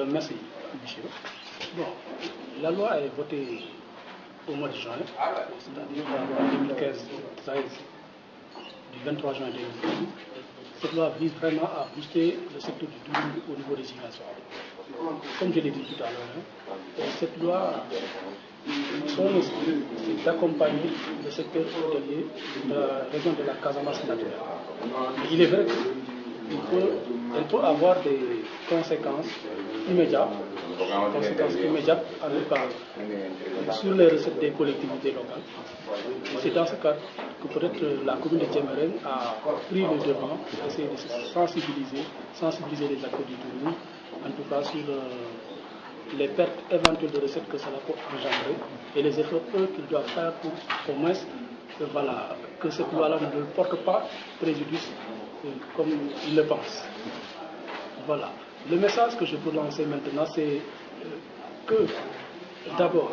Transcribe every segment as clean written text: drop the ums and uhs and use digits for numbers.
Merci, monsieur. Bon, la loi est votée au mois de juin, c'est-à-dire la loi 2015-13 du 23 juin 2015. Cette loi vise vraiment à booster le secteur du tourisme au niveau des inondations. Comme je l'ai dit tout à l'heure, cette loi, son esprit, c'est d'accompagner le secteur hôtelier de la région de la Casamance naturelle. Il est vrai qu'elle peut avoir des conséquences immédiates, en tout cas sur les recettes des collectivités locales. C'est dans ce cadre que peut-être la commune de Diembéring a pris le devant pour essayer de sensibiliser les acteurs du tourisme, en tout cas sur les pertes éventuelles de recettes que cela peut engendrer et les efforts qu'ils doivent faire pour au moins que cette loi-là ne leur porte pas préjudice comme ils le pensent. Voilà. Le message que je peux lancer maintenant, c'est que d'abord,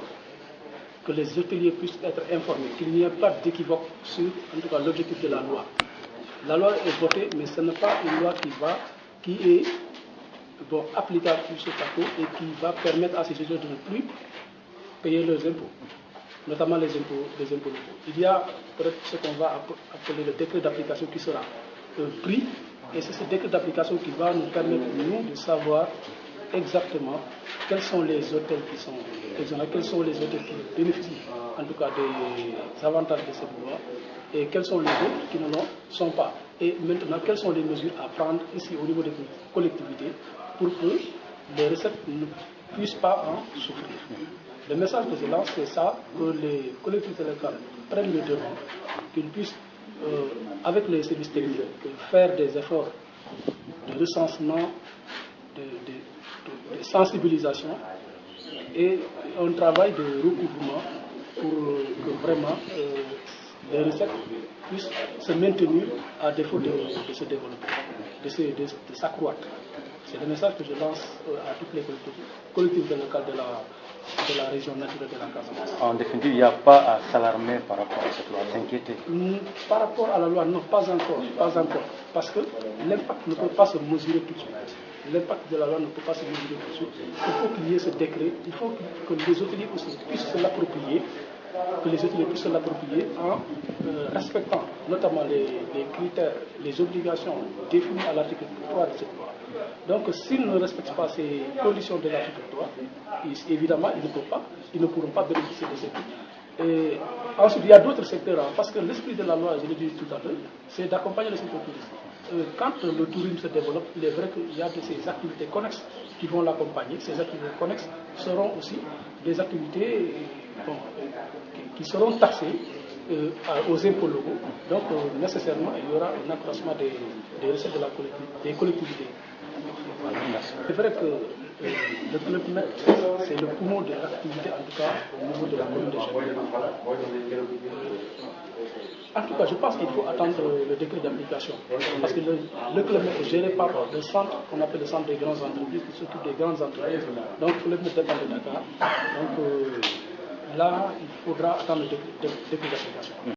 que les hôteliers puissent être informés, qu'il n'y ait pas d'équivoque sur, en tout cas, l'objectif de la loi. La loi est votée, mais ce n'est pas une loi qui est applicable sur ce plateau et qui va permettre à ces hôteliers de ne plus payer leurs impôts, notamment les impôts locaux. Il y a peut-être ce qu'on va appeler le décret d'application qui sera pris, et c'est ce décret d'application qui va nous permettre, nous, de savoir exactement quels sont les hôtels qui sont exonérés, quels sont les hôtels qui bénéficient en tout cas des avantages de cette loi et quels sont les autres qui ne le sont pas. Et maintenant, quelles sont les mesures à prendre ici au niveau des collectivités pour que les recettes ne puissent pas en souffrir. Le message que je lance, c'est ça, que les collectivités locales prennent le devant, qu'ils puissent, avec les services techniques, faire des efforts de recensement, de sensibilisation et un travail de recouvrement pour que vraiment les recettes puissent se maintenir à défaut de se développer, de s'accroître. C'est le message que je lance à toutes les collectivités locales de la région naturelle de la Casamance. En définitive, il n'y a pas à s'alarmer par rapport à cette loi, à s'inquiéter. Par rapport à la loi, non, pas encore, parce que l'impact ne peut pas se mesurer tout de suite. L'impact de la loi ne peut pas se mesurer tout de suite. Il faut qu'il y ait ce décret, il faut que les hôteliers aussi puissent se l'approprier, en respectant notamment les critères, les obligations définies à l'article 3 de cette loi. Donc, s'ils ne respectent pas ces conditions de l'article 3, évidemment, ils ne pourront pas bénéficier de cette loi. Et ensuite, il y a d'autres secteurs, parce que l'esprit de la loi, je l'ai dit tout à l'heure, c'est d'accompagner le secteur touristique. Quand le tourisme se développe, il est vrai qu'il y a de ces activités connexes qui vont l'accompagner. Ces activités connexes seront aussi des activités qui seront taxées aux impôts locaux. Donc, nécessairement, il y aura un accroissement des recettes des collectivités. Voilà. C'est vrai que le Club Med, c'est le poumon de l'activité, en tout cas au niveau de la commune de Diembéring. En tout cas, je pense qu'il faut attendre le décret d'application. Parce que le Club Med est géré par le centre qu'on appelle le centre des grandes entreprises, qui s'occupe des grandes entreprises. Donc, le Club Med dépend de Dakar. Donc, là, il faudra attendre le décret d'application.